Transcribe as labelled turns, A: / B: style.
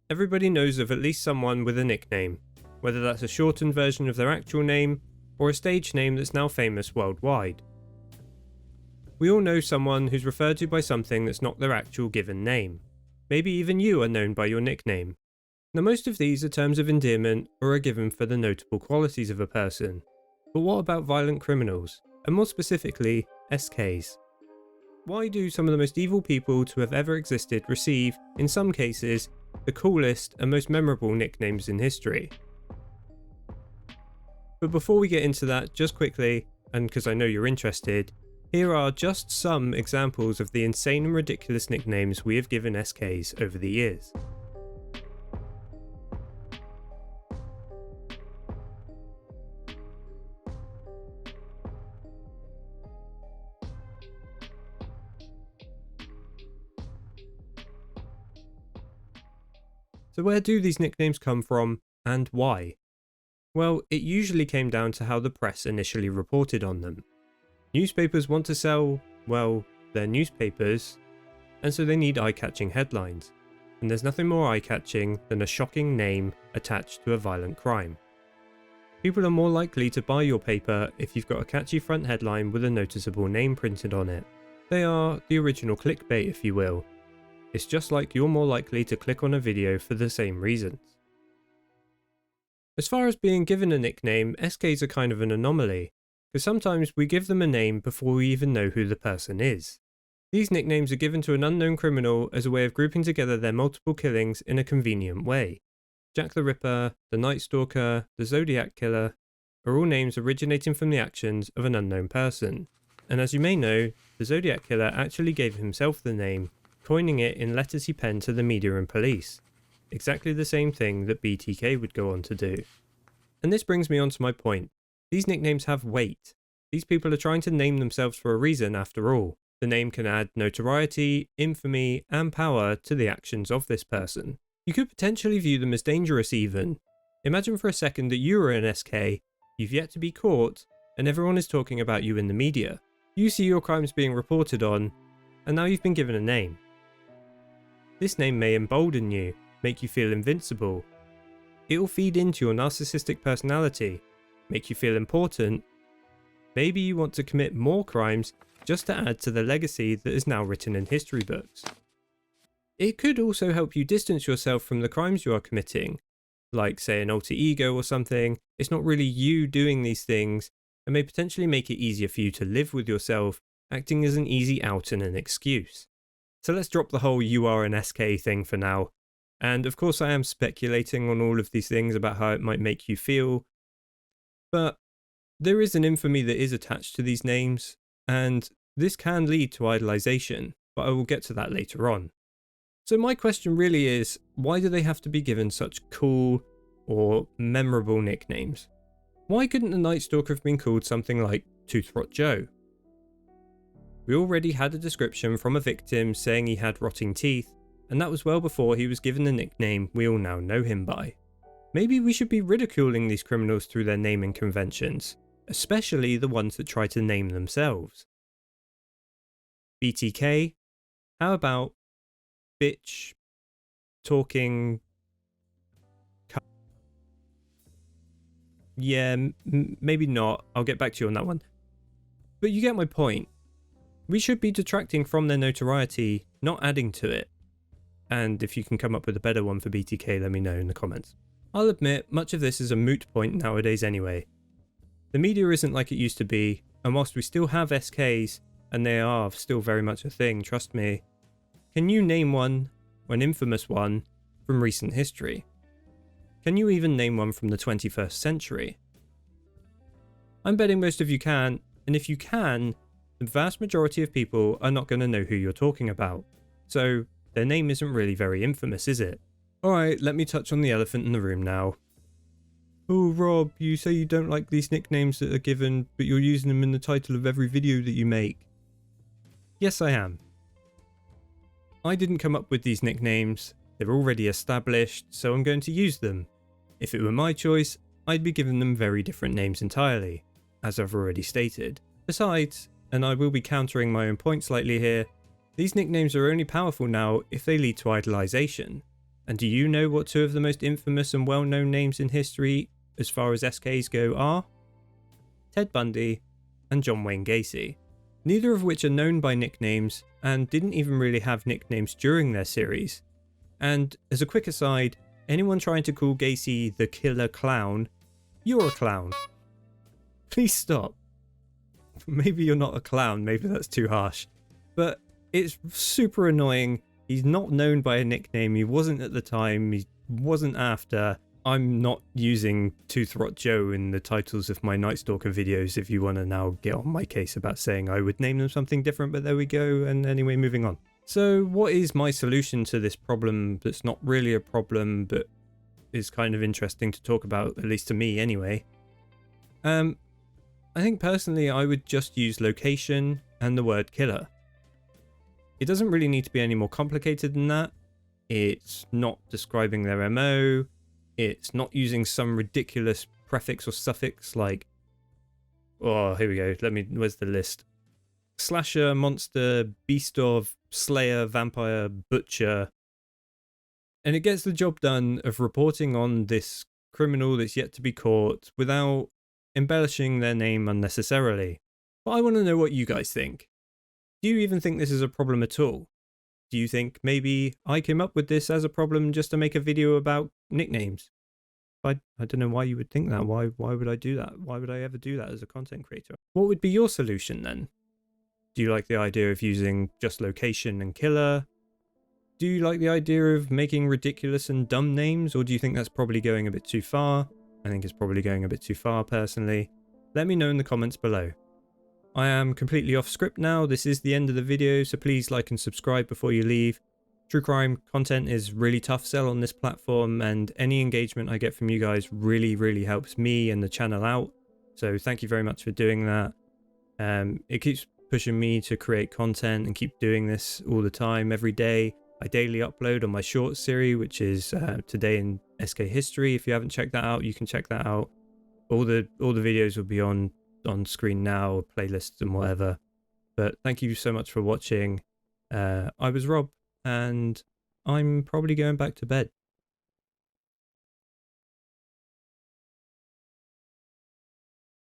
A: Everybody knows of at least someone with a nickname, whether that's a shortened version of their actual name or a stage name that's now famous worldwide. We all know someone who's referred to by something that's not their actual given name. Maybe even you are known by your nickname. Now, most of these are terms of endearment or are given for the notable qualities of a person. But what about violent criminals, and more specifically, SKs? Why do some of the most evil people to have ever existed receive, in some cases, the coolest and most memorable nicknames in history? But before we get into that, just quickly, and because I know you're interested, here are just some examples of the insane and ridiculous nicknames we have given SKs over the years. So where do these nicknames come from, and why? Well, it usually came down to how the press initially reported on them. Newspapers want to sell, well, their newspapers, and so they need eye-catching headlines. And there's nothing more eye-catching than a shocking name attached to a violent crime. People are more likely to buy your paper if you've got a catchy front headline with a noticeable name printed on it. They are the original clickbait, if you will. It's just like you're more likely to click on a video for the same reasons. As far as being given a nickname, SKs are kind of an anomaly, because sometimes we give them a name before we even know who the person is. These nicknames are given to an unknown criminal as a way of grouping together their multiple killings in a convenient way. Jack the Ripper, the Night Stalker, the Zodiac Killer are all names originating from the actions of an unknown person. And as you may know, the Zodiac Killer actually gave himself the name, coining it in letters he penned to the media and police. Exactly the same thing that BTK would go on to do. And this brings me on to my point. These nicknames have weight. These people are trying to name themselves for a reason after all. The name can add notoriety, infamy, and power to the actions of this person. You could potentially view them as dangerous even. Imagine for a second that you are an SK, you've yet to be caught, and everyone is talking about you in the media. You see your crimes being reported on, and now you've been given a name. This name may embolden you, make you feel invincible. It will feed into your narcissistic personality, make you feel important. Maybe you want to commit more crimes just to add to the legacy that is now written in history books. It could also help you distance yourself from the crimes you are committing, like say an alter ego or something. It's not really you doing these things, and may potentially make it easier for you to live with yourself, acting as an easy out and an excuse. So let's drop the whole you are an SK thing for now. And of course I am speculating on all of these things about how it might make you feel, but there is an infamy that is attached to these names, and this can lead to idolization, but I will get to that later on. So my question really is, why do they have to be given such cool or memorable nicknames? Why couldn't the Night Stalker have been called something like Tooth Rot Joe? We already had a description from a victim saying he had rotting teeth, and that was well before he was given the nickname we all now know him by. Maybe we should be ridiculing these criminals through their naming conventions, especially the ones that try to name themselves. BTK? How about bitch talking? Yeah, maybe not. I'll get back to you on that one. But you get my point. We should be detracting from their notoriety, not adding to it. And if you can come up with a better one for BTK, let me know in the comments. I'll admit, much of this is a moot point nowadays anyway. The media isn't like it used to be, and whilst we still have SKs, and they are still very much a thing, trust me, can you name one, an infamous one, from recent history? Can you even name one from the 21st century? I'm betting most of you can, and if you can, the vast majority of people are not going to know who you're talking about. So their name isn't really very infamous, is it? Alright, let me touch on the elephant in the room now. Oh Rob, you say you don't like these nicknames that are given, but you're using them in the title of every video that you make. Yes, I am. I didn't come up with these nicknames, they're already established, so I'm going to use them. If it were my choice, I'd be giving them very different names entirely, as I've already stated. Besides, and I will be countering my own point slightly here, these nicknames are only powerful now if they lead to idolization. And do you know what two of the most infamous and well-known names in history as far as SKs go are? Ted Bundy and John Wayne Gacy. Neither of which are known by nicknames and didn't even really have nicknames during their series. And as a quick aside, anyone trying to call Gacy the killer clown, you're a clown. Please stop. Maybe you're not a clown, maybe that's too harsh. But it's super annoying. He's not known by a nickname, he wasn't at the time, he wasn't after. I'm not using Tooth Rot Joe in the titles of my Night Stalker videos if you want to now get on my case about saying I would name them something different, but there we go. And anyway, moving on. So what is my solution to this problem that's not really a problem, but is kind of interesting to talk about, at least to me anyway? I think personally I would just use location and the word killer. It doesn't really need to be any more complicated than that. It's not describing their MO. It's not using some ridiculous prefix or suffix like, oh, here we go. Where's the list? Slasher, monster, beast of, slayer, vampire, butcher. And it gets the job done of reporting on this criminal that's yet to be caught without embellishing their name unnecessarily. But I want to know what you guys think. Do you even think this is a problem at all? Do you think maybe I came up with this as a problem just to make a video about nicknames? I don't know why you would think that. Why would I do that? Why would I ever do that as a content creator? What would be your solution then? Do you like the idea of using just location and killer? Do you like the idea of making ridiculous and dumb names, or do you think that's probably going a bit too far? I think it's probably going a bit too far personally. Let me know in the comments below. I am completely off script now. This is the end of the video, so please like and subscribe before you leave. True crime content is really tough sell on this platform, and any engagement I get from you guys really helps me and the channel out. So thank you very much for doing that. It keeps pushing me to create content and keep doing this all the time, every day. I daily upload on my short series, which is Today in SK History. If you haven't checked that out, you can check that out. All the videos will be on screen now, playlists and whatever. But thank you so much for watching. I was Rob, and I'm probably going back to bed.